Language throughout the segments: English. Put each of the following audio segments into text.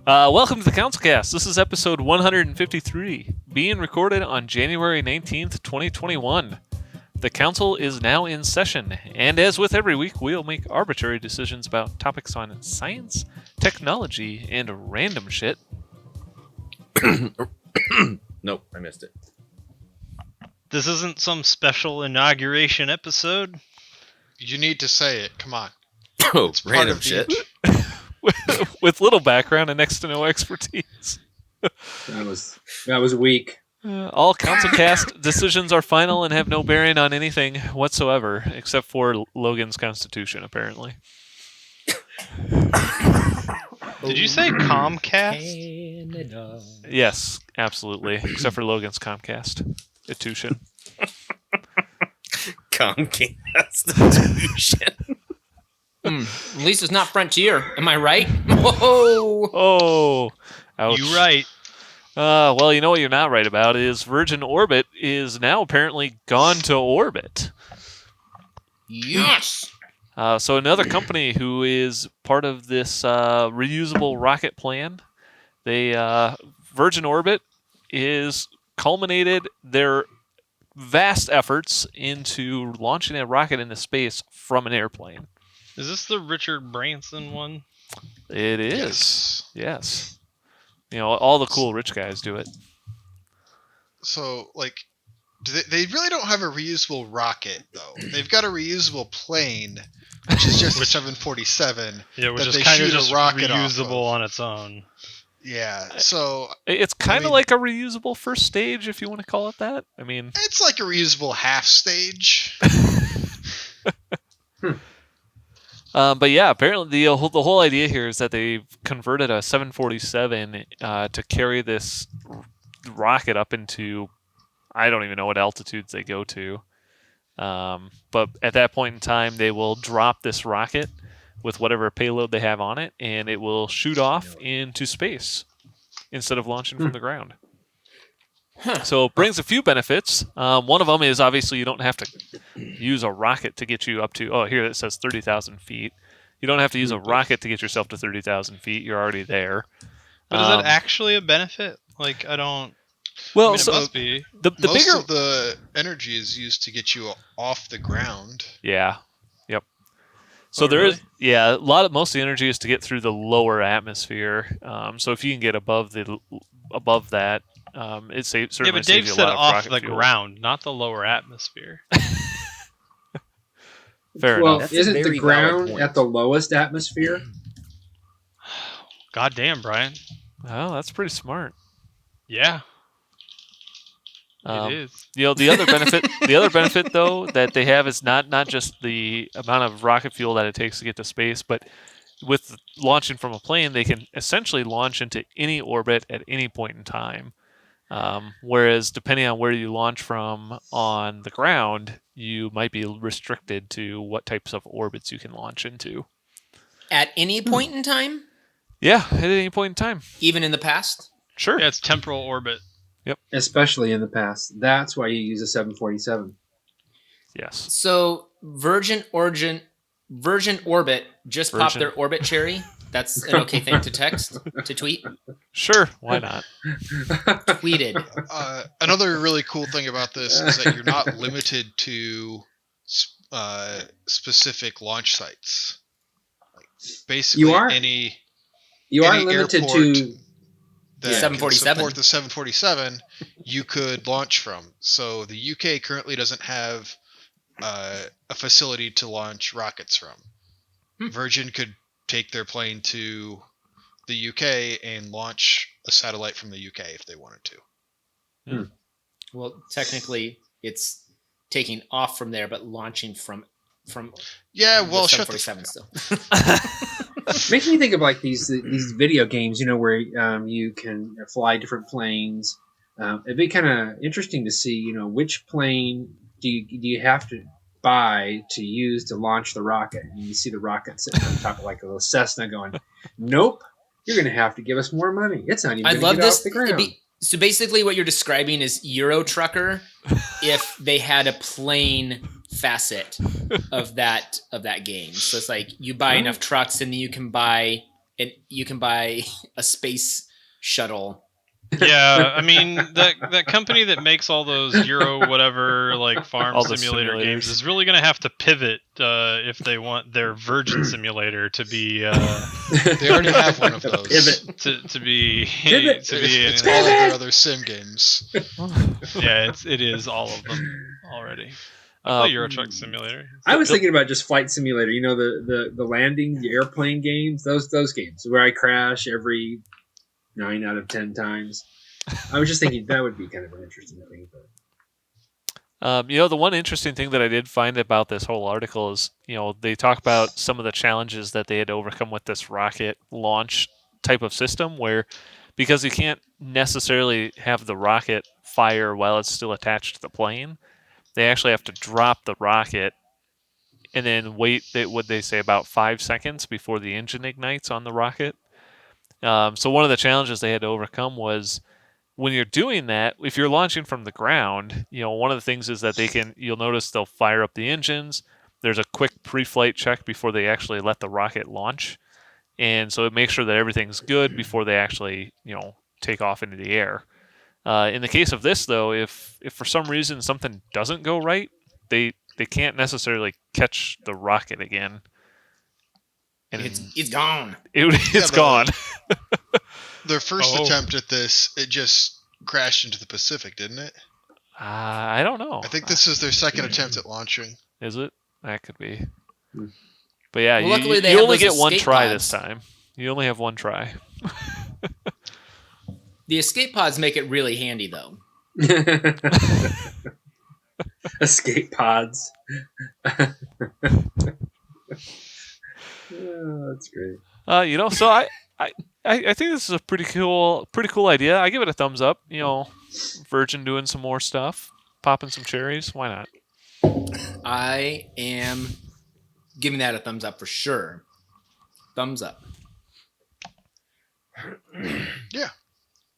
Welcome to the CouncilCast. This is episode 153, being recorded on January 19th, 2021. The council is now in session, and as with every week, we'll make arbitrary decisions about topics on science, technology, and random shit. Nope, I missed it. This isn't some special inauguration episode. You need to say it. Come on. Oh, It's part random of the- shit. With little background and next to no expertise. That was weak. All CouncilCast decisions are final and have no bearing on anything whatsoever, except for Logan's constitution, apparently. Did you say Comcast? Canada. Yes, absolutely, except for Logan's Comcast. Constitution. Constitution. At least it's not Frontier. Am I right? Whoa! Oh, ouch. You right. Well, you know what you're not right about is Virgin Orbit is now apparently gone to orbit. Yes! So another company who is part of this reusable rocket plan, Virgin Orbit is culminated their vast efforts into launching a rocket into space from an airplane. Is this the Richard Branson one? It is. Yes. You know, all the cool rich guys do it. So, like, they really don't have a reusable rocket, though. They've got a reusable plane, which is just a 747. Yeah, which that is they kind of shoot a just rocket off reusable of. on its own. Yeah, so It's kind of mean- like a reusable first stage, if you want to call it that. I mean, it's like a reusable half stage. but yeah, apparently the whole idea here is that they've converted a 747 to carry this rocket up into, I don't even know what altitudes they go to. But at that point in time, they will drop this rocket with whatever payload they have on it, and it will shoot off into space instead of launching from the ground. So it brings a few benefits. One of them is obviously you don't have to use a rocket to get you up to, oh, here it says 30,000 feet. You don't have to use a rocket to get yourself to 30,000 feet. You're already there. But is that actually a benefit? Like, I don't... Well, I mean, it so must be. the Most bigger... of the energy is used to get you off the ground. Yeah. Yep. So Oh, there is, really? yeah, most of the energy is to get through the lower atmosphere. So if you can get above that, it saves Yeah, certainly but Dave saves you a said lot of off rocket the fuel. ground, not the lower atmosphere. Fair Well, enough. That's a isn't the very valid ground point. at the lowest atmosphere? God damn, Brian. Oh, that's pretty smart. Yeah, Um, it is. You know, the other benefit though that they have is not just the amount of rocket fuel that it takes to get to space, but with launching from a plane, they can essentially launch into any orbit at any point in time. Whereas depending on where you launch from on the ground, you might be restricted to what types of orbits you can launch into. At any point in time? Yeah, at any point in time. Even in the past? Sure. Yeah, it's temporal orbit. Especially in the past. That's why you use a 747. Yes. So, Virgin Orbit just popped Virgin. their orbit cherry. That's an okay thing to text, to tweet. Sure. Why not? Tweeted. Another really cool thing about this is that you're not limited to specific launch sites. Like, basically, You are. You are Any limited airport to that can 747. support the 747, you could launch from. So the UK currently doesn't have a facility to launch rockets from. Virgin could take their plane to the UK and launch a satellite from the UK if they wanted to. Well, technically, it's taking off from there, but launching from Yeah, well, the shut the 747 still. makes me think of like these video games, you know, where you can fly different planes. It'd be kind of interesting to see, you know, which plane do you have to buy to use to launch the rocket, and you see the rocket sitting on top of like a little Cessna going, nope, you're going to have to give us more money. It's not even I going to love get this. off the ground. So basically, what you're describing is Euro Trucker if they had a plane facet of that game. So it's like you buy enough trucks, and then you can buy and you can buy a space shuttle. Yeah, I mean that company that makes all those Euro whatever like farm All the simulator games simulators. is really going to have to pivot if they want their Virgin simulator to be They already have one of those. Pivot. to be Pivot. to be It's anything. all of their other sim games. Yeah, it is all of them already. I play Euro Truck Simulator. I was thinking about just Flight Simulator. You know, the landing, the airplane games. Those games where I crash every 9 out of 10 times. I was just thinking that would be kind of an interesting thing. But The one interesting thing that I did find about this whole article is, they talk about some of the challenges that they had to overcome with this rocket launch type of system where, because you can't necessarily have the rocket fire while it's still attached to the plane, they actually have to drop the rocket and then wait, would they say, about 5 seconds before the engine ignites on the rocket. So one of the challenges they had to overcome was when you're doing that, if you're launching from the ground, one of the things is that you'll notice they'll fire up the engines. There's a quick pre-flight check before they actually let the rocket launch. And so it makes sure that everything's good before they actually, take off into the air. In the case of this, though, if for some reason something doesn't go right, they can't necessarily catch the rocket again. And It's gone. It's gone. Their first attempt at this, it just crashed into the Pacific, didn't it? I don't know. I think this is their second attempt at launching. Is it? That could be. But yeah, Well, luckily you they have only those get one escape try pods. this time. You only have one try. The escape pods make it really handy, though. escape pods. Oh, that's great. So I think this is a pretty cool idea. I give it a thumbs up. Virgin doing some more stuff, popping some cherries. Why not? I am giving that a thumbs up for sure. Thumbs up. Yeah.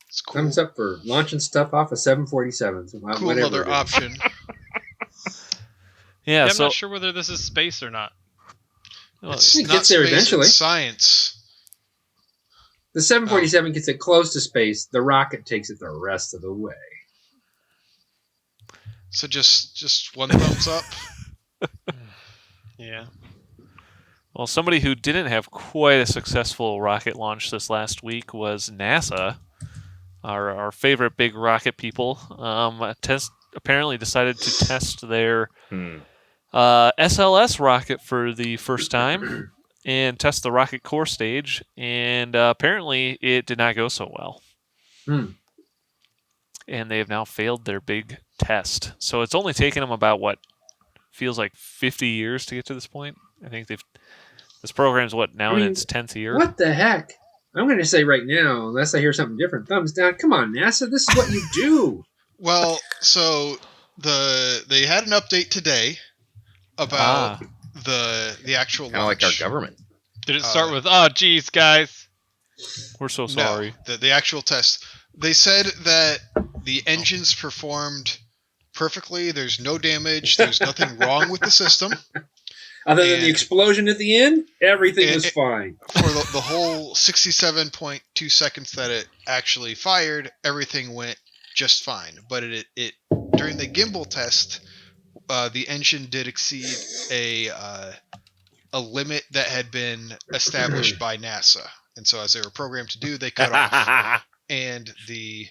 It's cool. Thumbs up for launching stuff off of 747s. Cool whatever other it is. option. Yeah. I'm So not sure whether this is space or not. It's It not gets there space, eventually. it's science. The 747 gets it close to space. The rocket takes it the rest of the way. So just one thumbs up. Yeah. Well, somebody who didn't have quite a successful rocket launch this last week was NASA, our favorite big rocket people. Apparently decided to test their SLS rocket for the first time and test the rocket core stage, and apparently it did not go so well. And they have now failed their big test. So it's only taken them about, feels like 50 years to get to this point. I think this program's in its 10th year. What the heck? I'm going to say right now, unless I hear something different, thumbs down. Come on, NASA, this is what you do. Well, so they had an update today about the actual Kind of like our launch. government. Did it start with, oh, geez, guys? We're so sorry. No, the actual test. They said that the engines performed perfectly. There's no damage. There's nothing wrong with the system. Other than the explosion at the end, everything was it- fine. For the whole 67.2 seconds that it actually fired, everything went just fine. But it during the gimbal test, the engine did exceed a limit that had been established by NASA, and so as they were programmed to do, they cut off. And the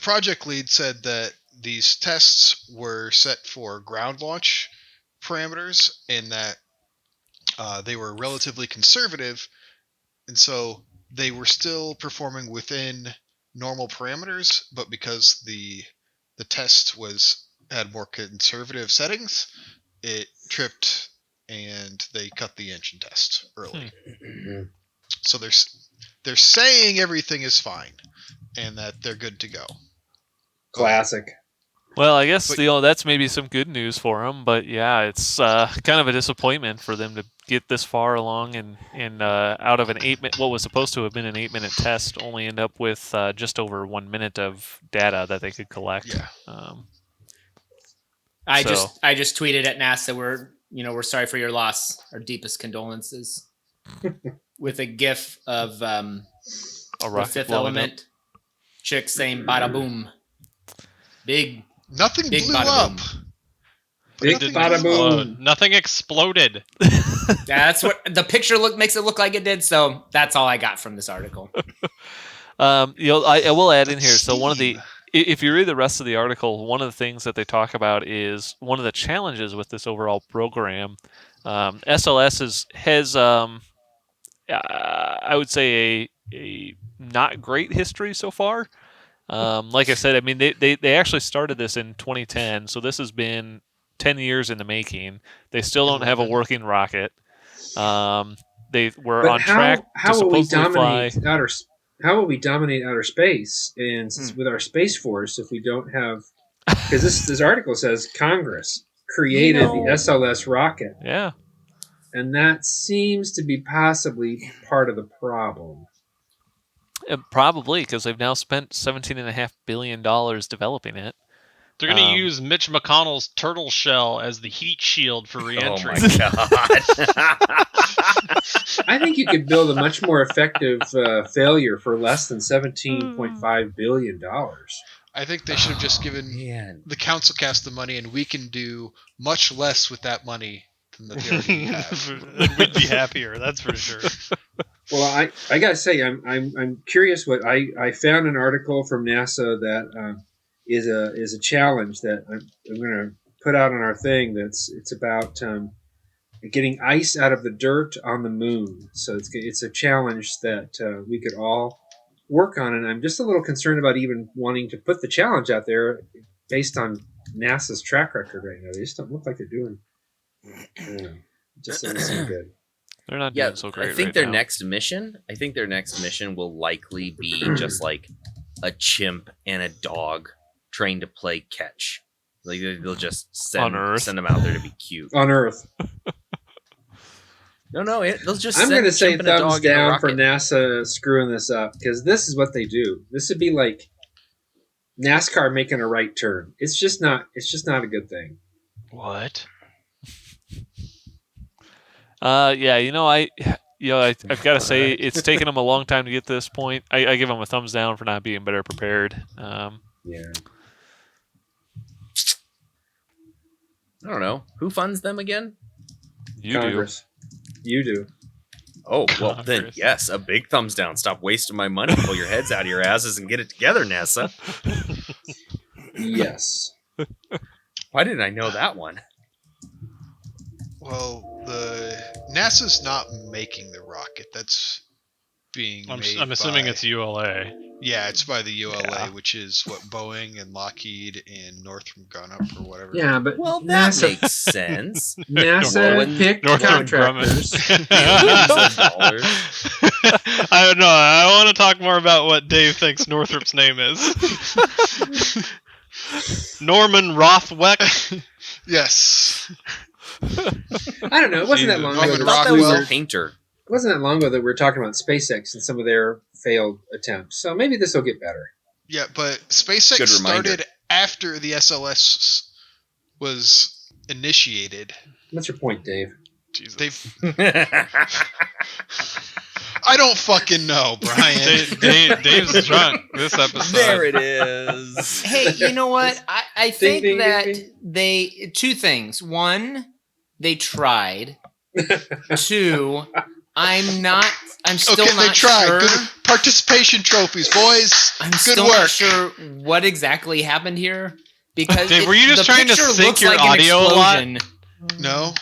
project lead said that these tests were set for ground launch parameters, and that they were relatively conservative, and so they were still performing within normal parameters, but because the test had more conservative settings, it tripped and they cut the engine test early. So they're saying everything is fine and that they're good to go. Classic. Well, I guess But- that's maybe some good news for them, but yeah, it's kind of a disappointment for them to get this far along and out of what was supposed to have been an 8-minute test, only end up with just over 1 minute of data that they could collect. Yeah. I just tweeted at NASA, we're sorry for your loss. Our deepest condolences. with a gif of A the rocket Fifth blowing up. Element chick saying "bada boom." Big. Nothing Big blew bada up. boom. Big Didn't bada explode. boom. Nothing exploded. That's what the picture makes it look like it did. So that's all I got from this article. I will add in here. So one of the, Steam. if you read the rest of the article, one of the things that they talk about is one of the challenges with this overall program. SLS has I would say a not great history so far. Like I said, I mean they actually started this in 2010, so this has been 10 years in the making. They still don't have a 11. working rocket. They were But on track to how will we supposedly fly. dominate how will we dominate outer space? And since with our space force, if we don't have, because this article says Congress created the SLS rocket, Yeah. and that seems to be possibly part of the problem. Probably because they've now spent $17.5 billion developing it. They're going to use Mitch McConnell's turtle shell as the heat shield for Oh reentry. my god. I think you could build a much more effective failure for less than $17.5 billion. I think they should have just given Man. the CouncilCast the money, and we can do much less with that money than that they already have. We'd be happier, that's for sure. Well, I gotta say, I'm curious. What I found an article from NASA that is a challenge that I'm going to put out on our thing. It's about getting ice out of the dirt on the moon. So it's a challenge that we could all work on, and I'm just a little concerned about even wanting to put the challenge out there based on NASA's track record right now. They just don't look like they're doing. It just doesn't seem good. They're not Yeah, doing so great I think right their now. next mission. I think their next mission will likely be just like a chimp and a dog trained to play catch. Like they'll just send On Earth. them out there to be cute. On Earth, No, they'll just. I'm going to say chimp and a thumbs dog in a down for rocket. NASA screwing this up, because this is what they do. This would be like NASCAR making a right turn. It's just not a good thing. What? Yeah, I've got to say it's taken them a long time to get to this point. I give them a thumbs down for not being better prepared. Yeah. I don't know who funds them again. You Congress. You do. Oh well, then Congress. yes, a big thumbs down. Stop wasting my money. Pull your heads out of your asses and get it together, NASA. Yes. Why didn't I know that one? Well, the NASA's not making the rocket. That's being made I'm assuming by- it's ULA. Yeah, it's by the ULA, Yeah. which is what Boeing and Lockheed and Northrop Grumman or whatever. Yeah, but Well, that NASA, makes sense. NASA Northrop- picked Northrop contractors. $Dollars. I don't know. I want to talk more about what Dave thinks Northrop's name is. Norman Rothweck. Yes. I don't know. It wasn't that long ago. Norman I that thought that we was were- a painter. It wasn't that long ago that we were talking about SpaceX and some of their failed attempts. So maybe this will get better. Yeah, but SpaceX Good reminder. started after the SLS was initiated. What's your point, Dave? Jesus. I don't fucking know, Brian. Dave's drunk this episode. There it is. Hey, you know what? I think ding, that ding. two things. One, they tried. Two, I'm still Okay, they not tried. sure. Good participation trophies, boys. I'm Good still work. not sure what exactly happened here because Dave, were you just the trying to picture sync looks your like an audio a lot? explosion. No.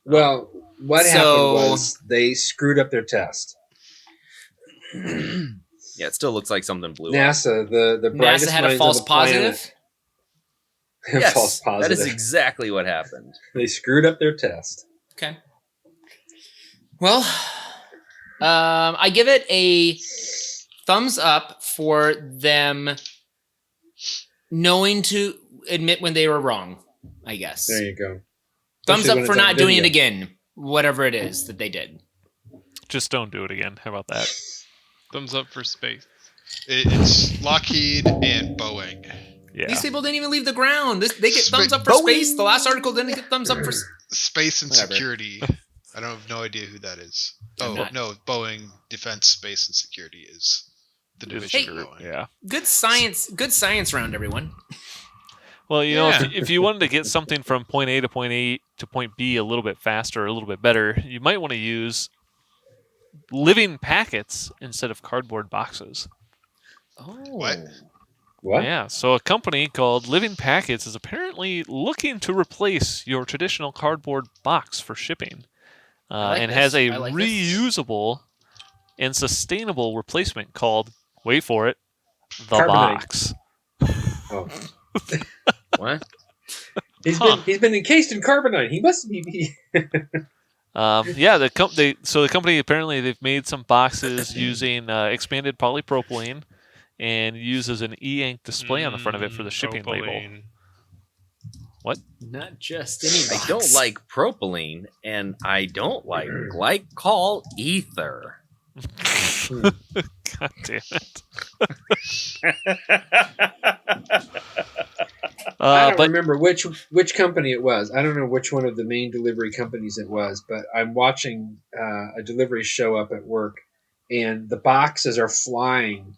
Well, what So- happened was they screwed up their test. Yeah, it still looks like something blew up. NASA, the brightest NASA had a minds false on the planet- positive. Yes, false positive. that is exactly what happened. They screwed up their test. Okay. Well, I give it a thumbs up for them knowing to admit when they were wrong, I guess. There you go. Thumbs Especially up when for it's on not doing it video. again, whatever it is that they did. Just don't do it again. How about that? Thumbs up for space. It's Lockheed and Boeing. Yeah. These people didn't even leave the ground. They get Spa- thumbs up for Boeing. space. The last article didn't get thumbs up for. Space and Whatever. security. I don't have no idea who that is. I'm Oh not. no, Boeing Defense, Space, and Security is the division of Boeing. Yeah. Good science round, everyone. Well, you know, Yeah. if you wanted to get something from point A to point A to point B a little bit faster, a little bit better, you might want to use living packets instead of cardboard boxes. Oh. What? What? Yeah, so a company called Living Packets is apparently looking to replace your traditional cardboard box for shipping, like and this. has a I like this. reusable and sustainable replacement called, wait for it, the Carbonite. box. Oh. What? He's Huh. been encased in carbonite. He must be. Yeah, the company apparently they've made some boxes using expanded polypropylene and uses an e-ink display on the front of it for the shipping label. Propylene. Not just any box. I don't like propylene, and I don't like glycol ether. God damn it! I don't But remember which company it was. I don't know which one of the main delivery companies it was, but I'm watching a delivery show up at work, and the boxes are flying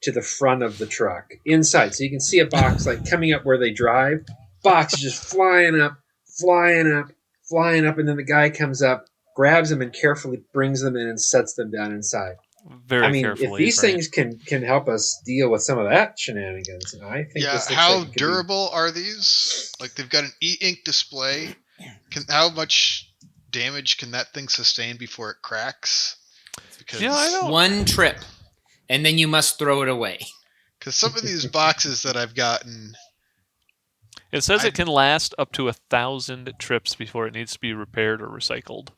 to the front of the truck inside, so you can see a box like coming up where they drive. Box is just flying up, and then the guy comes up, grabs them, and carefully brings them in and sets them down inside. very I mean, carefully. if these right? things can help us deal with some of that shenanigans, I think. Yeah, this looks how like it could be- durable are these? Like they've got an e-ink display. How much damage can that thing sustain before it cracks? Because Yeah, I know. One trip, and then you must throw it away. Because some of these boxes that I've gotten, It says I- it can last up to 1,000 trips before it needs to be repaired or recycled.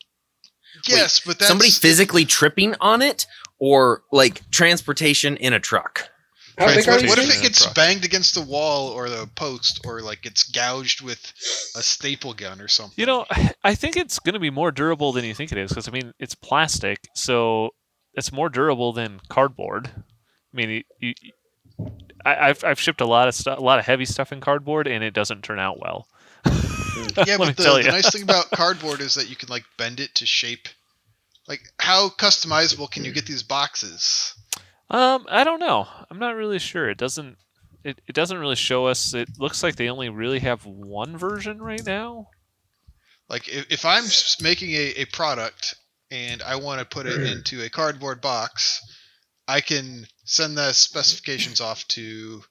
yes, but that's Somebody physically tripping on it, or like transportation in a truck? How big are What, these what if things? it gets Truck. banged against the wall or the post, or like gets gouged with a staple gun or something? You know, I think it's going to be more durable than you think it is because I mean it's plastic, so it's more durable than cardboard. I mean, I've shipped a lot of stuff, a lot of heavy stuff in cardboard, and it doesn't turn out well. Yeah, Let me but tell the you. nice thing about cardboard is that you can like bend it to shape. Like, how customizable can you get these boxes? I don't know. I'm not really sure. It doesn't really show us. It looks like they only really have one version right now. Like, if I'm making a product and I want to put it into a cardboard box, I can send the specifications off to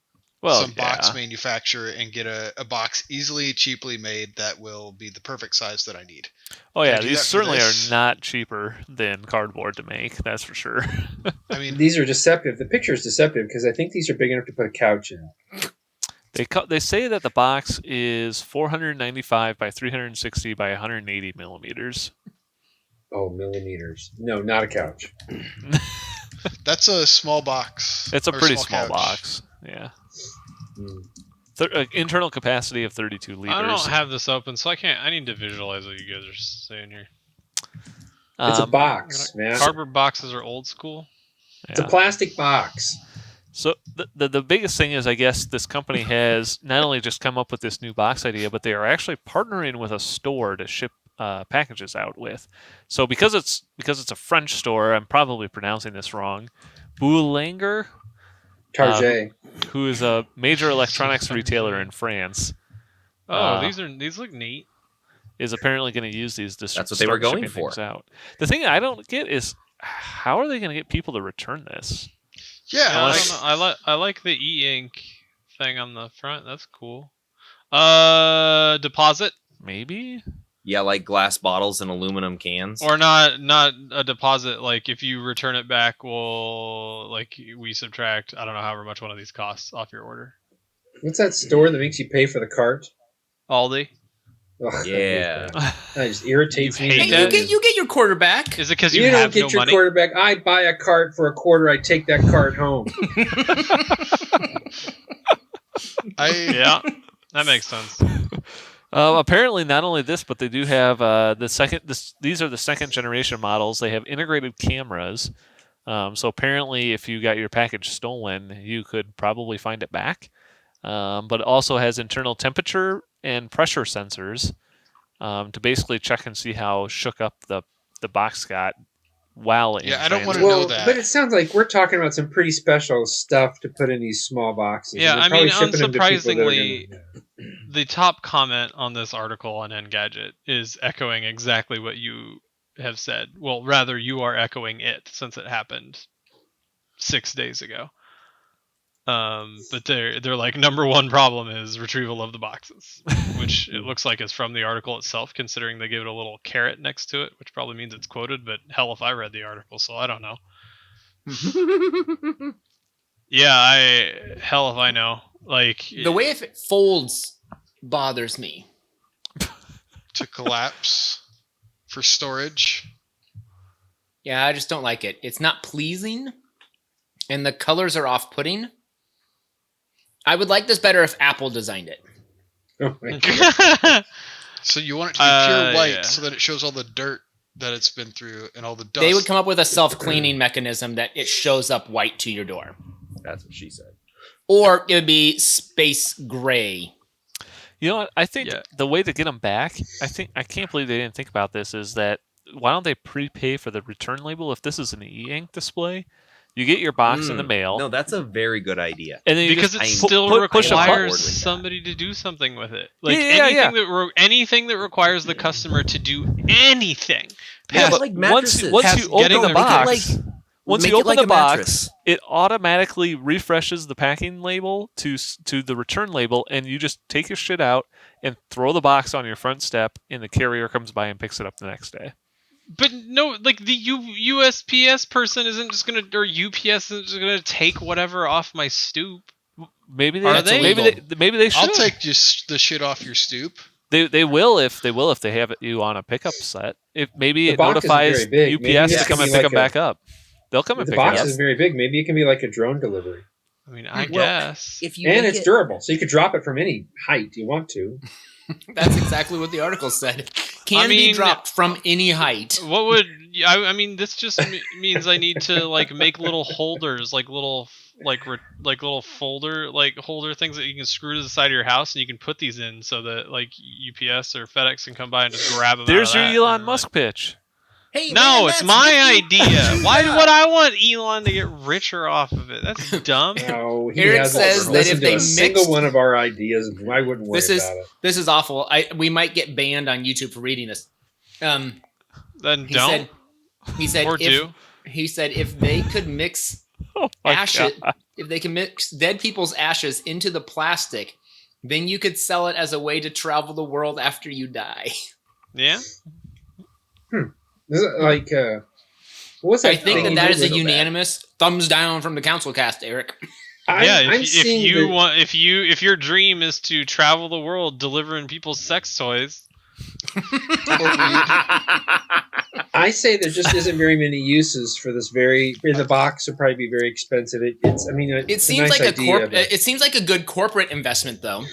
Well, some box yeah. manufacturer and get a box easily, cheaply made that will be the perfect size that I need. Oh Can I yeah, do these that for certainly this? are not cheaper than cardboard to make. That's for sure. I mean, These are deceptive. The picture is deceptive because I think these are big enough to put a couch in. They say that the box is 495 by 360 by 180 millimeters. Oh, millimeters. No, not a couch. that's a small box. It's a or pretty small couch. box. Yeah. Hmm. Internal capacity of 32 liters. I don't have this open, so I can't. I need to visualize what you guys are saying here. It's a Um, box, man. Cardboard boxes are old school. It's a yeah. plastic box. So the biggest thing is, I guess, this company has not only just come up with this new box idea, but they are actually partnering with a store to ship packages out with. So because it's a French store, I'm probably pronouncing this wrong. Boulanger, Target. who is a major electronics retailer in France, Oh, these look neat. is apparently going to use these to That's what they were start going shipping things for. out. The thing I don't get is how are they going to get people to return this? Yeah, Yeah, I like, don't know. I like the e-ink thing on the front. That's cool. Deposit Maybe. Yeah, like glass bottles and aluminum cans. or not a deposit. Like if you return it back, we subtract. I don't know however much one of these costs off your order. What's that store that makes you pay for the cart? Aldi. Ugh, I hate Yeah. that. That just irritates You me. hate Hey, that? you get your quarterback. Is it because You you don't have get no your money? quarterback. I buy a cart for $0.25. I take that cart home. Yeah, that makes sense. Apparently, not only this, but they do have these are the second generation models. They have integrated cameras. So apparently, if you got your package stolen, you could probably find it back. But it also has internal temperature and pressure sensors. to basically check and see how shook up the box got while in Yeah, I don't wanna transit. know that. But it sounds like we're talking about some pretty special stuff to put in these small boxes. Yeah, They're I probably mean, shipping them to people that are unsurprisingly, gonna- the top comment on this article on Engadget is echoing exactly what you have said. Well, rather, you are echoing it since it happened 6 days ago. But they're like, number one problem is retrieval of the boxes, which it looks like is from the article itself, considering they give it a little caret next to it, which probably means it's quoted. But hell, if I read the article, so I don't know. Yeah, hell if I know. Like The way if it folds bothers me. To collapse for storage. Yeah, I just don't like it. It's not pleasing, and the colors are off-putting. I would like this better if Apple designed it. Oh my God. So you want it to be pure white yeah. so that it shows all the dirt that it's been through and all the dust. They would come up with a self-cleaning mechanism that it shows up white to your door. That's what she said. Or it would be space gray. You know what? I think Yeah. the way to get them back, I can't believe they didn't think about this, is that why don't they prepay for the return label if this is an e-ink display? You get your box in the mail, No, that's a very good idea. and then you because just it I- still push a button. requires with that. somebody to do something with it. Like Yeah, anything that requires the customer to do anything. Yeah, past- but like mattresses. once Past you open getting the them- box, once make you it open like the a box, mattress. it automatically refreshes the packing label to the return label, and you just take your shit out and throw the box on your front step, and the carrier comes by and picks it up the next day. But no, like the USPS person isn't just gonna, or UPS isn't just gonna take whatever off my stoop. Maybe Are they, they? maybe they should. I'll take just the shit off your stoop. They will if they have you on a pickup set. If maybe The it box isn't notifies very big. Maybe UPS it to can come and be pick like them back up. They'll come and The pick it box up. is very big. Maybe it can be like a drone delivery. I mean, I Well, guess. If you And make it's it- durable, so you could drop it from any height you want to. That's exactly what the article said. Can be mean- dropped from any height. What would I mean? This just means I need to like make little holders, like little little holder things that you can screw to the side of your house, and you can put these in so that like UPS or FedEx can come by and just grab them. There's your out of that, Elon and, Musk pitch. Hey, No, man, it's that's my nifty. idea. Why would I want Elon to get richer off of it? That's dumb. No, he Eric hasn't says that listened if to they a single mixed- one of our ideas, I wouldn't worry This is- about it. This is awful. We might get banned on YouTube for reading this. Then He don't said. He said or if, do. He said if they could mix Oh my ashes, God. if they can mix dead people's ashes into the plastic, then you could sell it as a way to travel the world after you die. Yeah. Is it like, what's that I think thing that you is did a so bad? unanimous thumbs down from the CouncilCast, Eric. Yeah, I'm if seeing you the- want, if your dream is to travel the world delivering people's sex toys, I say there just isn't very many uses for this. In the box would probably be very expensive. It Seems nice like idea, but- it seems like a good corporate investment, though.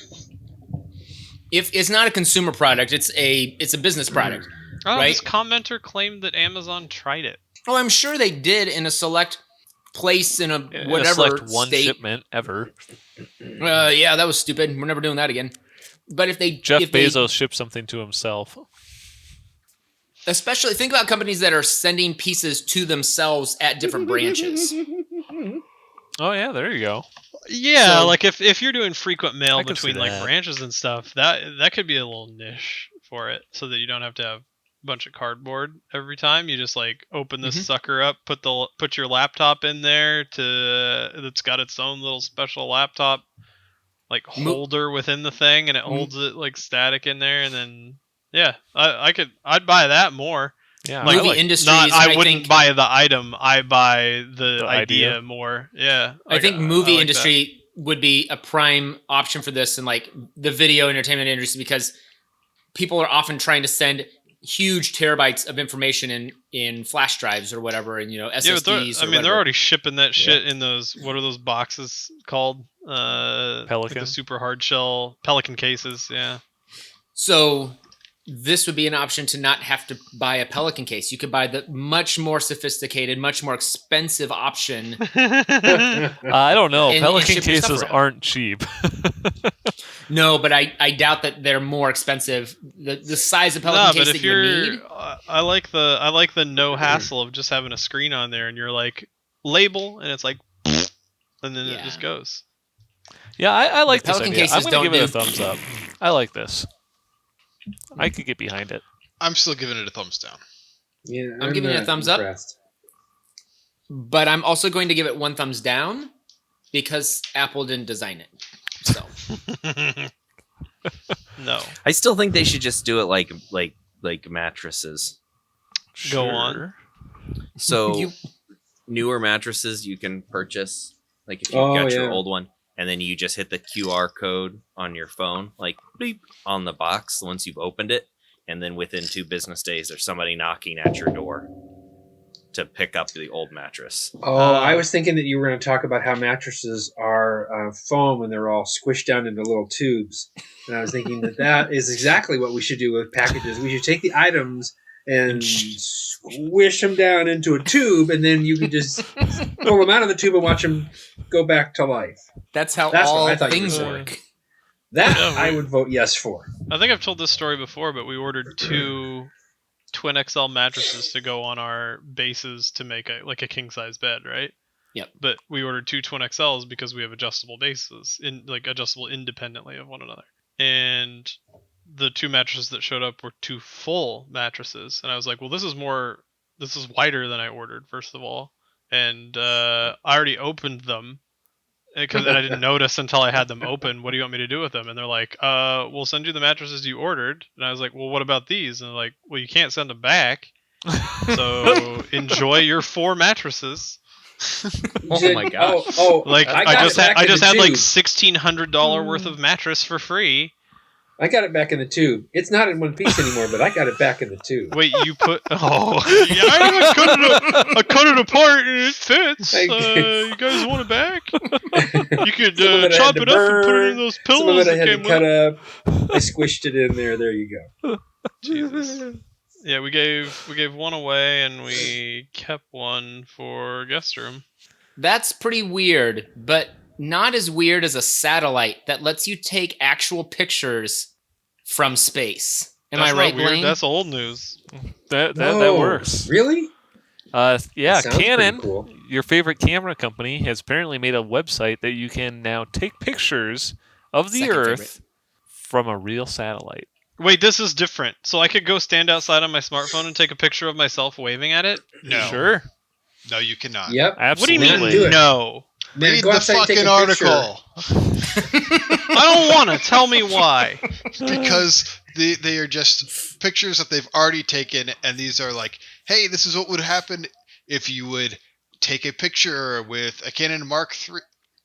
If it's not a consumer product, it's a business product. oh, Right. this commenter claimed that Amazon tried it. Oh, I'm sure they did in a select place in a In a whatever select one state. shipment ever. Yeah, that was stupid. We're never doing that again. But if they Jeff if they- Bezos shipped something to himself. especially think about companies that are sending pieces to themselves at different branches. Oh yeah, there you go. Yeah, So- like if you're doing frequent mail I can see between like that. branches and stuff, that could be a little niche for it, so that you don't have to have a bunch of cardboard every time. You just like open this Mhm. sucker up, put your laptop in there that's got its own little special laptop like Mo- holder within the thing, and it holds it like static in there, and then yeah, I'd buy that more. Yeah, Movie I like- industries. Not I wouldn't think, buy the item, I buy the idea idea. more. Yeah, I think like movie like industry would be a prime option for this, and like the video entertainment industry, because people are often trying to send huge terabytes of information in flash drives or whatever, and that. SSDs. Yeah, but they're, or I mean, whatever. they're already shipping that shit in those. What are those boxes called? Like Pelican? the super hard shell Pelican cases. Yeah. So this would be an option to not have to buy a Pelican case. You could buy the much more sophisticated, much more expensive option. I don't know. And Pelican ship your stuff cases around. aren't cheap. No, but I doubt that they're more expensive. The size of Pelican Nah, case but that if you would you're, need. I like the no hassle of just having a screen on there, and you're like label, and it's like, and then it just goes. Yeah, I like this Pelican idea. I'm cases going to give it a don't thumbs up. I like this. I could get behind it. I'm still giving it a thumbs down. Yeah, I'm giving it a not thumbs up. impressed. But I'm also going to give it one thumbs down because Apple didn't design it. So No. I still think they should just do it like mattresses. Go on. So You- newer mattresses you can purchase, like if you've Oh, got yeah. your old one, and then you just hit the QR code on your phone, like beep, on the box once you've opened it, and then within 2 business days there's somebody knocking at your door to pick up the old mattress. Oh, I was thinking that you were going to talk about how mattresses are foam and they're all squished down into little tubes. And I was thinking that is exactly what we should do with packages. We should take the items and squish them down into a tube, and then you can just pull them out of the tube and watch them go back to life. that's how That's what all I thought you things were work. That Yeah, I would vote yes for. I think I've told this story before, but we ordered 2 twin XL mattresses to go on our bases to make a king size bed, right? Yep. But we ordered 2 twin XLs because we have adjustable bases, adjustable independently of one another. And the 2 mattresses that showed up were 2 full mattresses, and I was like, well, this is wider than I ordered, first of all, and I already opened them. And I didn't notice until I had them open. What do you want me to do with them? And they're like, we'll send you the mattresses you ordered. And I was like, well, what about these? And they're like, well, you can't send them back. So enjoy your 4 mattresses. Oh my gosh. Like I I got just it had back in the like tube. $1,600 worth of mattress for free. I got it back in the tube. It's not in one piece anymore, but I got it back in the tube. Wait, you put? Oh, yeah, I cut it apart and it fits. You guys want it back? You could Some of it I had chop to it up and put it burn, in those Some of pillows it I that had to came cut with. up. I squished it in there. There you go. Jesus. Yeah, we gave one away and we kept one for guest room. That's pretty weird, but not as weird as a satellite that lets you take actual pictures from space. Am That's I right, not weird. Blaine? That's old news. That No. works. Really? Yeah, Sounds pretty Canon, cool. your favorite camera company, has apparently made a website that you can now take pictures of the Second Earth favorite. from a real satellite. Wait, this is different. So I could go stand outside on my smartphone and take a picture of myself waving at it? No. Sure, No, you cannot. Yep. What do absolutely. you Man, mean do it. no? Man, Read go the outside and take fucking a picture. article. I don't want to. Tell me why. Because they are just pictures that they've already taken, and these are like, hey, this is what would happen if you would take a picture with a Canon Mark III,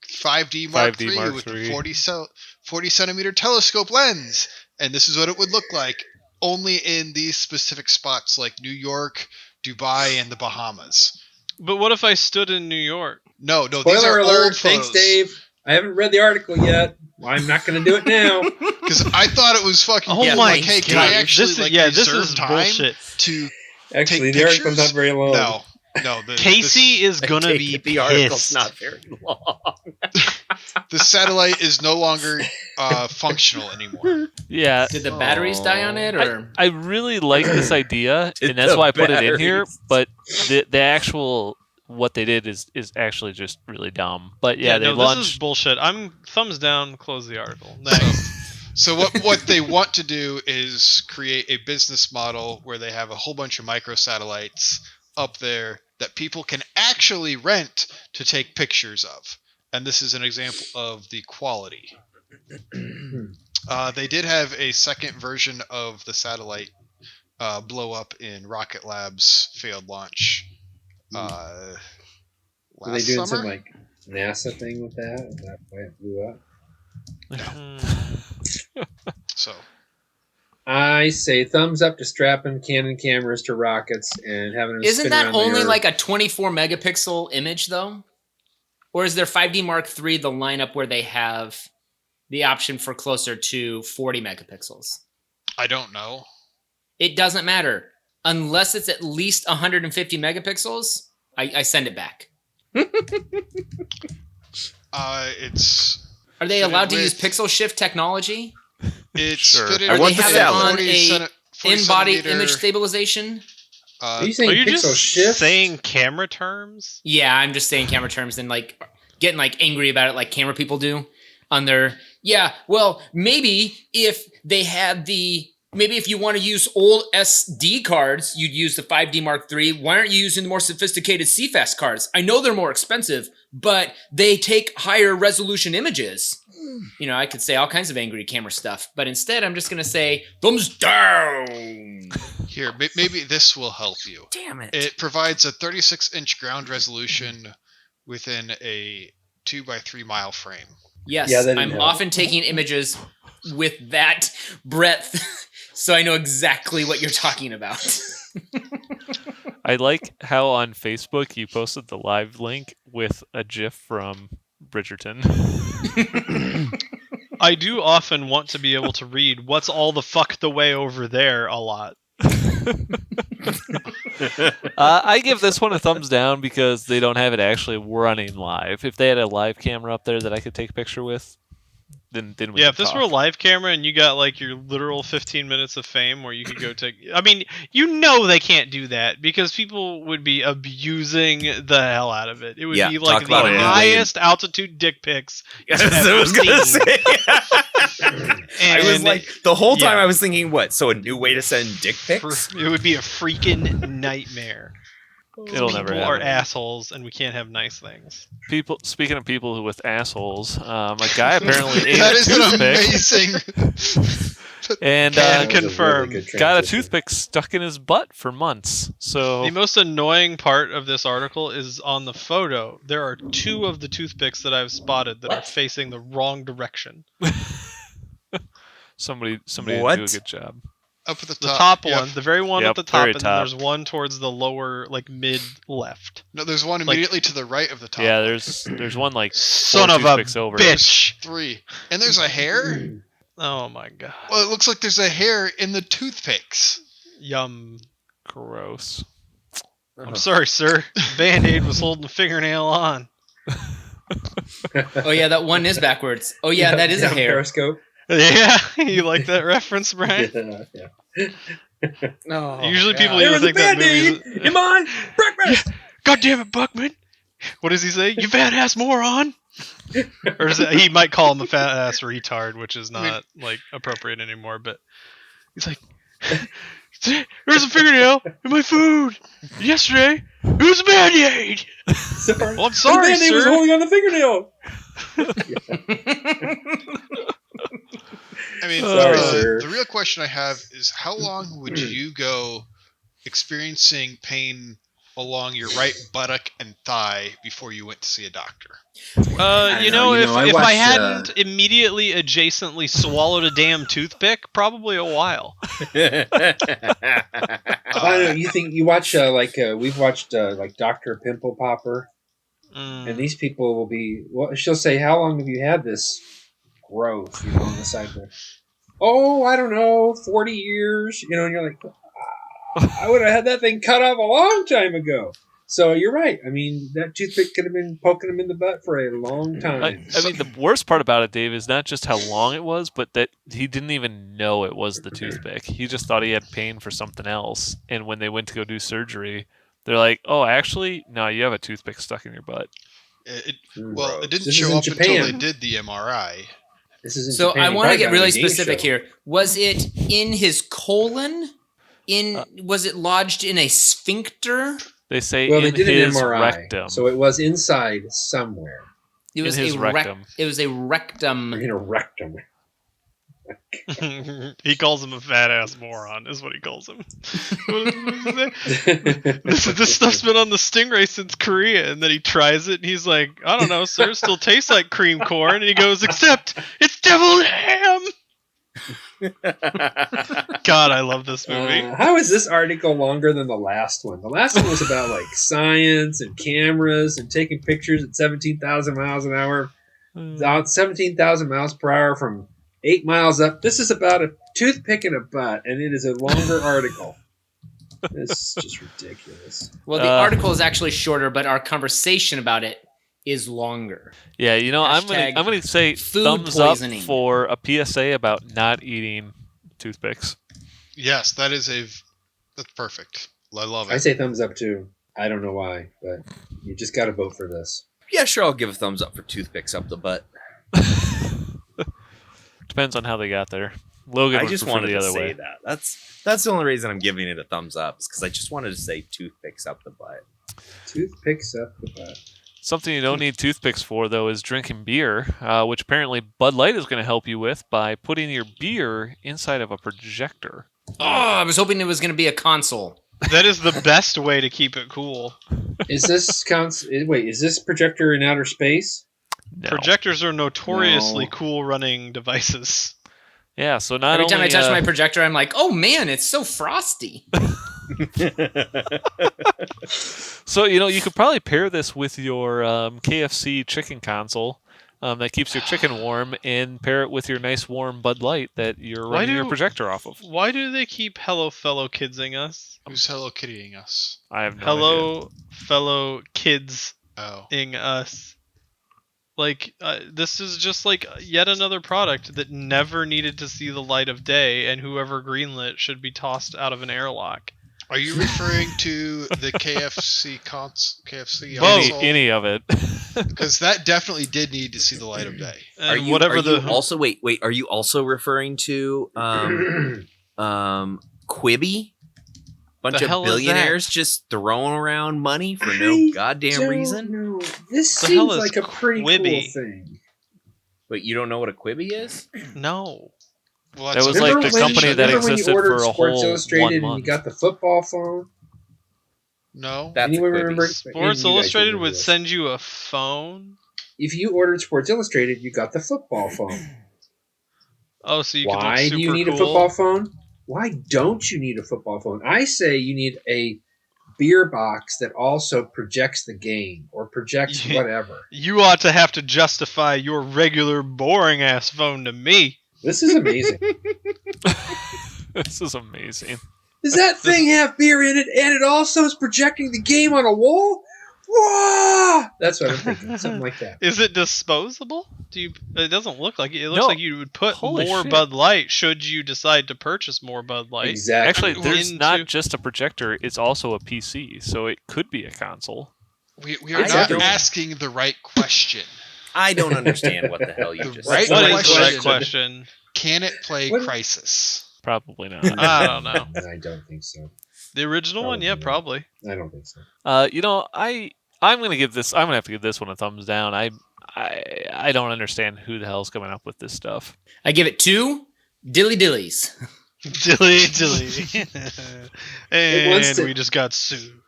5D Mark 5D III Mark with III. a 40 centimeter telescope lens, and this is what it would look like only in these specific spots like New York, Dubai, and the Bahamas. But what if I stood in New York? No, these Spoiler are alert. old Thanks, photos. Dave. I haven't read the article yet. Well, I'm not going to do it now. Because I thought it was fucking Oh cool. my like, hey, can I God. actually This is, like this reserve is time bullshit. to Actually, take the article's pictures? not very long. No. Casey is I gonna take be it the article's pissed. not very long. The satellite is no longer functional anymore. Yeah, Did the batteries die on it, or I really like this idea, Did and that's the why I put it in here. batteries- But the actual what they did is actually just really dumb. But yeah, they no, this is launched. bullshit. I'm thumbs down. Close the article. Next. So what they want to do is create a business model where they have a whole bunch of microsatellites up there that people can actually rent to take pictures of. And this is an example of the quality. They did have a second version of the satellite blow up in Rocket Lab's failed launch Were they last doing summer. some like NASA thing with that? Is that why it blew up? So I say thumbs up to strapping Canon cameras to rockets and having them isn't spin that around the only Earth. like a 24 megapixel image though? Or is their 5D Mark III the lineup where they have the option for closer to 40 megapixels? I don't know. It doesn't matter. Unless it's at least 150 megapixels, I send it back. It's Are they fitted allowed to use with- pixel shift technology? Sure. fitted Or I they want the have it salad. on 40 a centi- 40 in-body centimeter, image stabilization? Are you Uh, saying Are you pixel just shift? saying camera terms? Yeah, I'm just saying camera terms and like getting like angry about it like camera people do on their well, maybe if they had maybe if you want to use old SD cards, you'd use the 5D Mark III. Why aren't you using the more sophisticated CFast cards? I know they're more expensive, but they take higher resolution images. You know, I could say all kinds of angry camera stuff, but instead I'm just going to say thumbs down. here, maybe this will help you. Damn it. It provides a 36-inch ground resolution within a 2x3 mile frame. Yes, Yeah, that didn't I'm help. often taking images with that breadth, so I know exactly what you're talking about. I like how on Facebook you posted the live link with a GIF from Bridgerton. I do often want to be able to read "What's all the fuck the way over there" a lot. I give this one a thumbs down because they don't have it actually running live. If they had a live camera up there that I could take a picture with, then we Yeah, could if this talk. were a live camera and you got like your literal 15 minutes of fame where you could go take. I mean, you know they can't do that because people would be abusing the hell out of it. It would Yeah, be like talk the about a new way to- highest altitude dick pics. That's what I was gonna say. I was And like, the whole time yeah. I was thinking, what? So a new way to send dick pics? It would be a freaking nightmare. It'll never People are happen. assholes, and we can't have nice things. People. Speaking of people who with assholes, a guy apparently ate That a is an toothpick amazing. and Can That was a confirm. good got a transition. toothpick stuck in his butt for months. So The most annoying part of this article is on the photo. There are 2 of the toothpicks that I've spotted that are facing the wrong direction. somebody didn't do a What? good job. Up at the The top. top yep. one, the very one Yep, at the top, very and then top. there's one towards the lower, like mid left. No, there's one Like- immediately to the right of the top. Yeah, there's one like Son 4 of a toothpicks over. bitch! 3. And there's a hair? Oh my god. Well, it looks like there's a hair in the toothpicks. Yum. Gross. I'm sorry, sir. Band-Aid was holding the fingernail on. Oh yeah, that one is backwards. Oh yeah, that is a hair. Periscope. Yeah, you like that reference, Brian? Yeah. No. Usually people There even was a think that Band-Aid movie's... in mine. Breakfast. God damn it, Buckman! What does he say? You fat ass moron! Or is it, he might call him a fat ass retard, which is not like appropriate anymore. But he's like, "There's a fingernail in my food yesterday. It was a Band-Aid." Sorry. Well, I'm sorry, the Band-Aid was sir. holding on the fingernail. I mean, Sorry, sir. the real question I have is how long would you go experiencing pain along your right buttock and thigh before you went to see a doctor? You know, if I I watched, hadn't immediately adjacently swallowed a damn toothpick, probably a while. I don't know. You think you watch we've watched like Dr. Pimple Popper, and these people will be. Well, she'll say, "How long have you had this growth?" You know, on the side there. Oh, I don't know, 40 years. You know, and you're like, I would have had that thing cut off a long time ago. So you're right. I mean, that toothpick could have been poking him in the butt for a long time. I mean, the worst part about it, Dave, is not just how long it was, but that he didn't even know it was the toothpick. He just thought he had pain for something else. And when they went to go do surgery, they're like, "Oh, actually, no, you have a toothpick stuck in your butt." Well, it didn't This is show in up until Japan. they did the MRI. This is in So Japan. I You want to probably get got really a game specific show. here. Was it in his colon? Was it lodged in a sphincter? They say Well, they in did an his MRI, rectum. so it was inside somewhere. It was in his a rectum. It was a rectum. In a rectum. He calls him a fat ass moron, is what he calls him. This stuff's been on the Stingray since Korea, and then he tries it, and he's like, "I don't know, sir, it still tastes like cream corn," and he goes, "Except it's deviled ham." God, I love this movie. How is this article longer than the last one? The last one was about like science and cameras and taking pictures at 17,000 miles an hour. 17,000 miles per hour from 8 miles up. This is about a toothpick in a butt, and it is a longer article. It's just ridiculous. Well, the article is actually shorter, but our conversation about it is longer. Yeah, I'm Hashtag gonna say food thumbs poisoning. up for a PSA about not eating toothpicks. Yes, that's perfect. I love it. I say thumbs up too. I don't know why, but you just got to vote for this. Yeah, sure. I'll give a thumbs up for toothpicks up the butt. Depends on how they got there. Logan I would just prefer wanted the to other say way. that. That's the only reason I'm giving it a thumbs up, is because I just wanted to say toothpicks up the butt. Toothpicks up the butt. Something you don't need toothpicks for, though, is drinking beer, which apparently Bud Light is going to help you with by putting your beer inside of a projector. Oh, I was hoping it was going to be a console. That is the best way to keep it cool. Is this is this projector in outer space? No. Projectors are notoriously No. cool running devices. Yeah, so not Every only... time I touch my projector, I'm like, oh man, it's so frosty. So, you could probably pair this with your KFC chicken console that keeps your chicken warm, and pair it with your nice warm Bud Light that you're running your projector off of. Why do they keep Hello Fellow Kidsing us? Who's Hello Kittying us? I have no idea. Hello Fellow Kids Oh. ing us. Like, this is just like yet another product that never needed to see the light of day, and whoever greenlit should be tossed out of an airlock. Are you referring to the KFC KFC Both. console? Any of it. Because that definitely did need to see the light of day. And Are you also wait? Are you also referring to Quibi? Bunch The of hell is billionaires just throwing around money for no goddamn reason? No, this The hell seems is like a pretty Quibi? cool thing. Wait, you don't know what a Quibi is? No. Well, That was like the company that remember when existed you ordered for a Sports whole Illustrated 1 and month. you got the football phone? No. That's a Anyone Quibi. remember? Sports You guys Illustrated remember would this. send you a phone. If you ordered Sports Illustrated, you got the football phone. Oh, so you could look Why super do you need cool. a football phone? Why don't you need a football phone? I say you need a beer box that also projects the game or projects Yeah. whatever. You ought to have to justify your regular boring ass phone to me. This is amazing. This is amazing. Does that thing have beer in it and it also is projecting the game on a wall? Whoa! That's what I'm thinking. Something like that. Is it disposable? It doesn't look like it. It looks No. like you would put Holy more shit. Bud Light should you decide to purchase more Bud Light. Exactly. Actually, there's into- not just a projector, it's also a PC, so it could be a console. We are It's not everything. asking the right question. I don't understand what the hell you The just right said. What is question. the right question? Can it play What- Crisis? Probably not. I don't know. I don't think so. The original one? Yeah, probably. I don't think so. I'm gonna give this. I'm gonna have to give this one a thumbs down. I don't understand who the hell's coming up with this stuff. I give it 2 dilly dillies. Dilly dilly. wants And to- we just got sued.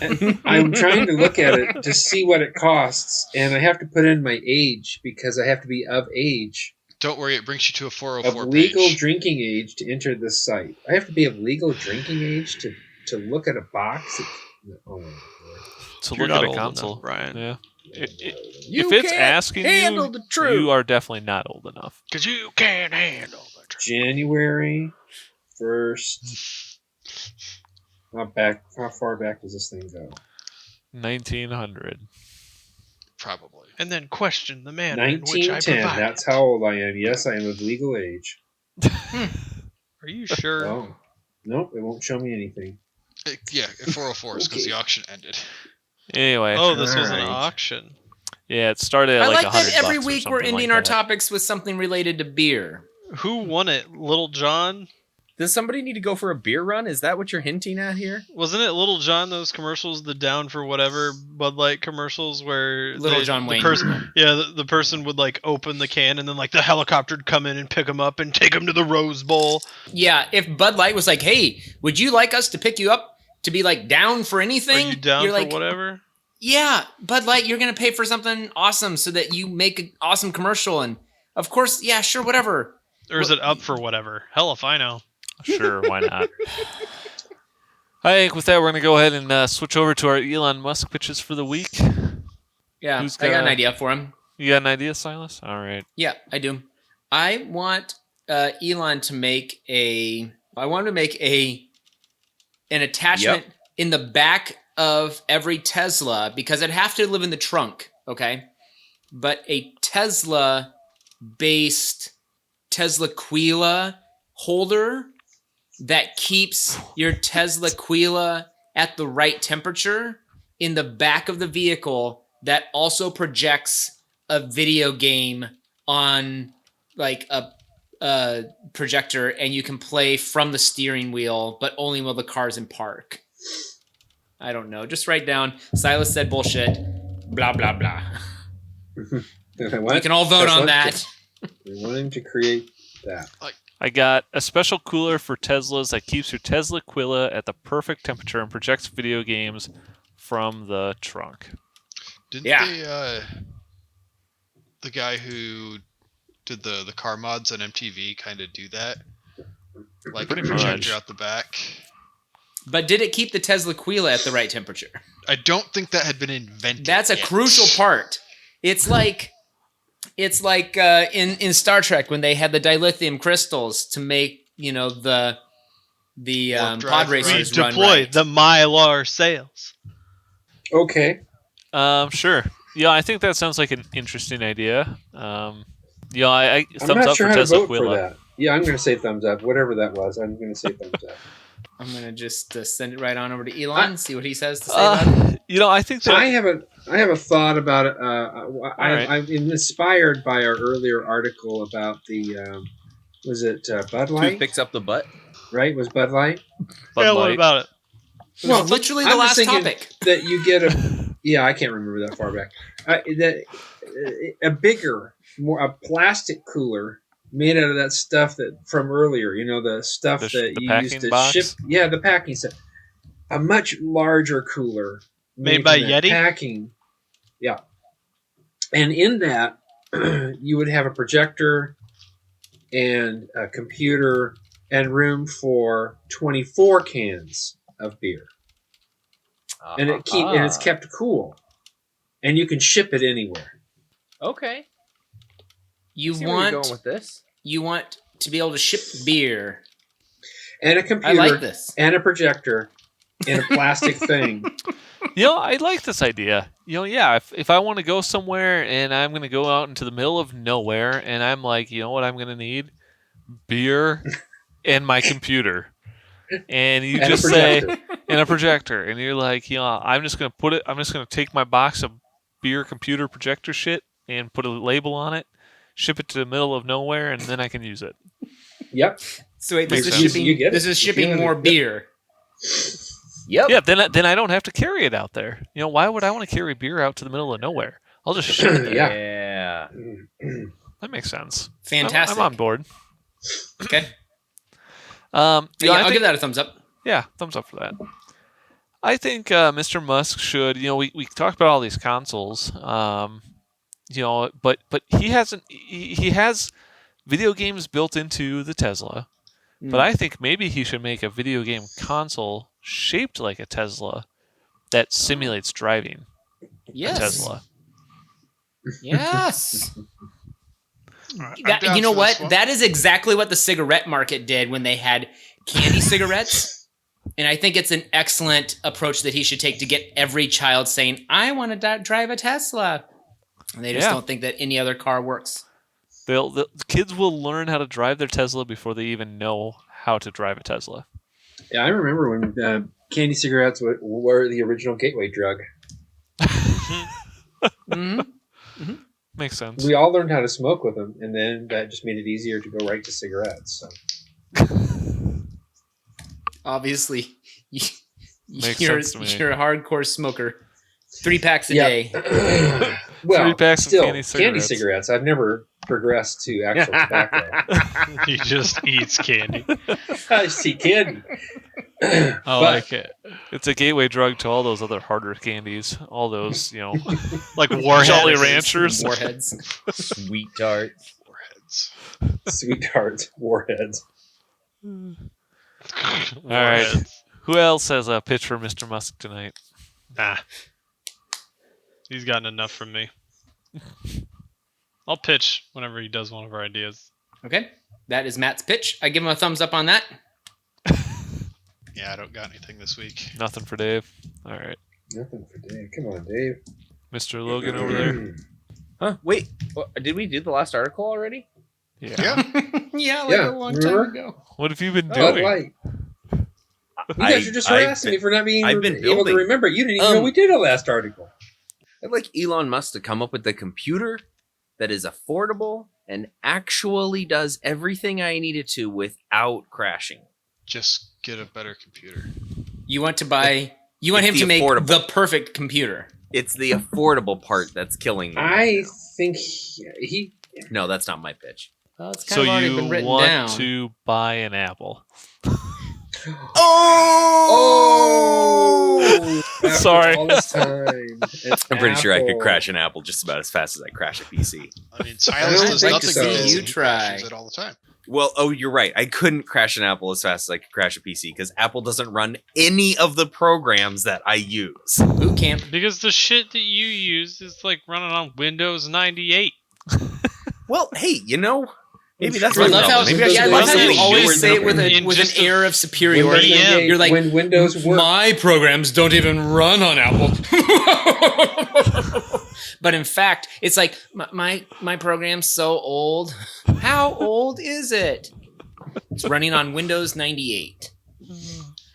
And I'm trying to look at it to see what it costs, and I have to put in my age because I have to be of age, Don't worry, it brings you to a of 404 legal page. drinking age to enter this site. I have to be of legal drinking age to look at a box. Oh my Lord. To You're look not at a old console, enough, Brian. Yeah. You If it's can't asking handle you, the truth. you are definitely not old enough. Because you can't handle the truth. January 1st. How far back does this thing go? 1900. Probably. And then question the manner in which I 1910. provide. That's how old I am. Yes, I am of legal age. Are you sure? Oh. Nope, it won't show me anything. Yeah, 404 is because Okay. the auction ended. Anyway, Oh, this was an Alright. auction. yeah, it started at I like like $100 that every or week we're something ending like our that. topics with something related to beer. Who won it? Little John? Does somebody need to go for a beer run? Is that what you're hinting at here? Wasn't it Little John, those commercials, the Down for Whatever Bud Light commercials where Little they- John the Wayne. person, the person would like open the can and then like the helicopter'd come in and pick him up and take him to the Rose Bowl. Yeah, if Bud Light was like, "Hey, would you like us to pick you up to be like down for anything?" Are you down You're for like, whatever? "Yeah, Bud Light, you're gonna pay for something awesome so that you make an awesome commercial." And of course, yeah, sure, whatever. Or is it up for whatever? Hell if I know. Sure, why not? I think with that, we're going to go ahead and switch over to our Elon Musk pitches for the week. Yeah, Who's I got an gonna- idea for him. You got an idea, Silas? All right. Yeah, I do. I want Elon to make an attachment in the back of every Tesla, because it'd have to live in the trunk, okay? But a Tesla-based Teslaquilla holder that keeps your Teslaquilla at the right temperature in the back of the vehicle, that also projects a video game on like a projector, and you can play from the steering wheel, but only while the car's in park. I don't know. Just write down Silas said bullshit, blah, blah, blah. We can all vote on that. We want him to create that. I got a special cooler for Teslas that keeps your Teslaquilla at the perfect temperature and projects video games from the trunk. Didn't they, the guy who did the car mods on MTV kind of do that? Like Pretty a projector much. out the back? But did it keep the Teslaquilla at the right temperature? I don't think that had been invented. That's a yet. crucial part. It's like in Star Trek when they had the dilithium crystals to make the Warp drive, pod We racers run deploy right. the Mylar sails. Okay. Sure. Yeah, I think that sounds like an interesting idea. Yeah, I I'm thumbs not up sure for how to vote for Teslaquilla. that. Yeah, I'm going to say thumbs up. Whatever that was, I'm going to say thumbs up. I'm gonna just send it right on over to Elon and see what he says to say about it. I think that I have a thought about it. right. I'm inspired by our earlier article about the was it Bud Light? Toothpicks up the butt. Right? Was Bud Light? Bud Yeah, what Light. about it? It was literally the I'm last just thinking topic. that you get a yeah, I can't remember that far back. A bigger, a plastic cooler made out of that stuff that from earlier. The stuff The that you packing used to box? ship. Yeah, the packing stuff. A much larger cooler Made by from that Yeti? Packing. Yeah, and in that you would have a projector and a computer and room for 24 cans of beer. And it's kept cool, and you can ship it anywhere. Okay. You See where you're going want with this? to be able to ship beer. And a I computer like this. and a projector in a plastic thing. I like this idea. If I want to go somewhere and I'm going to go out into the middle of nowhere and I'm like, you know what I'm going to need? Beer and my computer. And you And just a say, projector. and a projector. And you're like, I'm just going to take my box of beer, computer, projector shit and put a label on it, ship it to the middle of nowhere, and then I can use it. Yep. So wait, this Makes is sense. shipping. You get This it. is You shipping feel it. more Yep. beer. Yep. Yeah, then I don't have to carry it out there. Why would I want to carry beer out to the middle of nowhere? I'll just ship it there. Yeah. Yeah. That makes sense. Fantastic. I'm on board. Okay. I I'll think- give that a thumbs up. Yeah, thumbs up for that. I think Mr. Musk should. We talked about all these consoles. But he hasn't. He has video games built into the Tesla. But I think maybe he should make a video game console shaped like a Tesla that simulates driving Yes. a Tesla. Yes. I'm That, down you know for this what? one. That is exactly what the cigarette market did when they had candy cigarettes. And I think it's an excellent approach that he should take to get every child saying, I want to drive a Tesla. And they just Yeah. don't think that any other car works. The kids will learn how to drive their Tesla before they even know how to drive a Tesla. Yeah, I remember when candy cigarettes were the original gateway drug. hmm Makes sense. We all learned how to smoke with them, and then that just made it easier to go right to cigarettes. So. Obviously, Makes you're sense to me. a hardcore smoker. 3 packs a Yeah. day. Well, 3 packs of still, candy cigarettes. cigarettes. I've never progressed to actual tobacco. He just eats candy. I see candy. I like it. It's a gateway drug to all those other harder candies. All those, Like Warheads. Jolly Ranchers. Warheads. Sweet tart. Warheads. Sweethearts, warheads. All right. Who else has a pitch for Mr. Musk tonight? Nah. He's gotten enough from me. I'll pitch whenever he does one of our ideas. Okay, that is Matt's pitch. I give him a thumbs up on that. Yeah, I don't got anything this week. Nothing for Dave. All right, Nothing for Dave. Come on, Dave. Mr. Logan over there. Huh? Wait, did we do the last article already? Yeah. Yeah, Yeah, a long remember? time ago. What have you been Bud doing? Light. You guys are just harassing me for not being I've been able to building. remember. You didn't even know we did a last article. I'd like Elon Musk to come up with a computer that is affordable and actually does everything I need it to without crashing. Just get a better computer. You want to buy? You want him It's to the make affordable. the perfect computer. It's the affordable part that's killing me. I think he No, that's not my pitch. Well, it's So already you been written want down. to buy an Apple? Oh! After Sorry. all this time, I'm pretty sure I could crash an Apple just about as fast as I crash a PC. I mean, Silas I'd does like nothing to but see this, you and he try. crashes it all the time. Well, you're right. I couldn't crash an Apple as fast as I could crash a PC because Apple doesn't run any of the programs that I use. Boot camp. Because the shit that you use is like running on Windows 98. Well, hey, maybe that's I my love how, problem. Maybe I yeah, I should love buy how you something always newer say it with, than with just an air of superiority. VM. You're like, when Windows works. my programs don't even run on Apple. But in fact, it's like my program's so old. How old is it? It's running on Windows 98.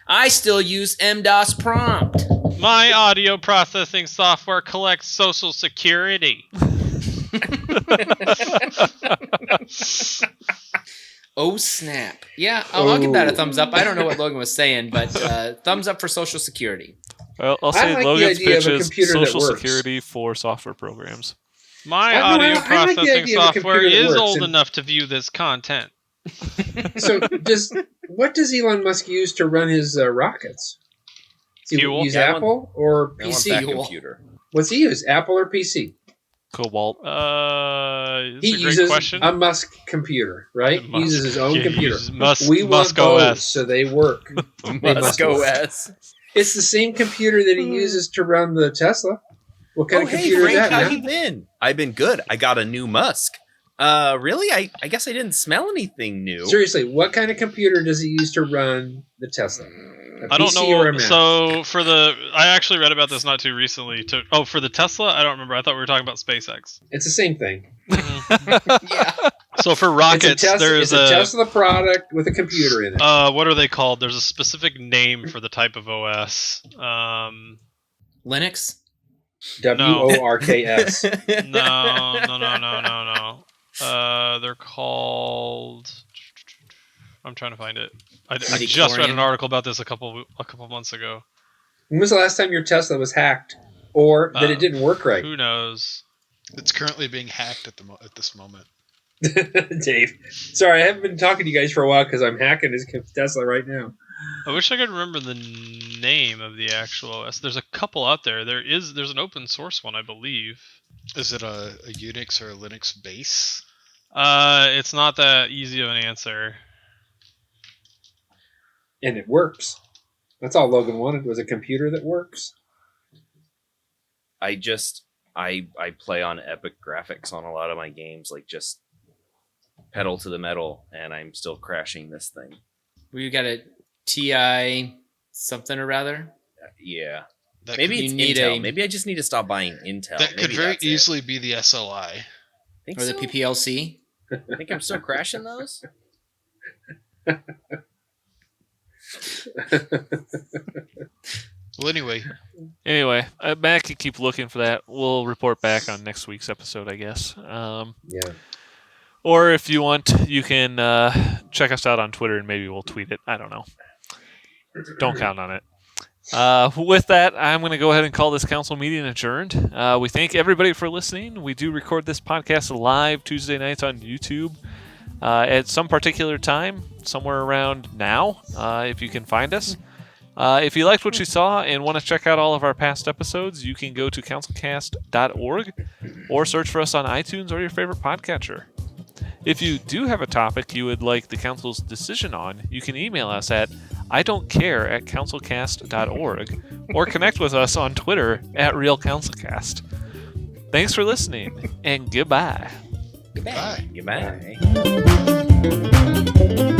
I still use MDOS prompt. My audio processing software collects Social Security. Oh snap! Yeah, I'll give that a thumbs up. I don't know what Logan was saying, but thumbs up for Social Security. Well, I'll I say like the Logan's idea of pitch a is computer that Social works. Security for software programs. My I know, audio I like the processing idea of a software computer that is works, old and- enough to view this content. So what does Elon Musk use to run his rockets? Does he Fuel. use Yeah, I want- Apple or I want PC? that Fuel. computer. What's he use? Apple or PC? Cobalt. It's He a great uses question. a Musk computer, right? He Musk. uses his own Yeah, he computer. uses Musk, We want Musk those OS. so they work. They must Musk work. OS. It's the same computer that he uses to run the Tesla. What kind Oh, of hey, computer Frank, is that, how man? you been? I've been good. I got a new Musk. Really? I guess I didn't smell anything new. Seriously, what kind of computer does he use to run the Tesla? A I don't PC or a know. Mac? So I actually read about this not too recently. For the Tesla, I don't remember. I thought we were talking about SpaceX. It's the same thing. Yeah. So for It's rockets, a Tesla, there's it's a Tesla product with a computer in it. what are they called? There's a specific name for the type of OS. Linux. WORKS. No. They're called. I'm trying to find it. I just read an article about this a couple months ago. When was the last time your Tesla was hacked, or that it didn't work right? Who knows? It's currently being hacked at this moment. Dave, sorry, I haven't been talking to you guys for a while because I'm hacking his Tesla right now. I wish I could remember the name of the actual OS. There's a couple out there. There's an open source one, I believe. Is it a Unix or a Linux base? It's not that easy of an answer. And it works. That's all Logan wanted, was a computer that works. I play on epic graphics on a lot of my games, like just pedal to the metal, and I'm still crashing this thing. We got a TI something or rather. Yeah. That Maybe You it's need Intel. a- Maybe I just need to stop buying Intel. that could Maybe very that's it. easily be the SLI. Think Or the so? PPLC. I think I'm still crashing those. Well, anyway, Anyway, Matt can keep looking for that. We'll report back on next week's episode, I guess. Yeah. Or if you want, you can check us out on Twitter and maybe we'll tweet it. I don't know. Don't count on it. With that, I'm going to go ahead and call this council meeting adjourned. We thank everybody for listening. We do record this podcast live Tuesday nights on YouTube at some particular time, somewhere around now, if you can find us. If you liked what you saw and want to check out all of our past episodes, you can go to councilcast.org or search for us on iTunes or your favorite podcatcher. If you do have a topic you would like the council's decision on, you can email us at idon'tcare@councilcast.org or connect with us on Twitter @RealCouncilCast. Thanks for listening, and goodbye. Goodbye. Bye. Goodbye.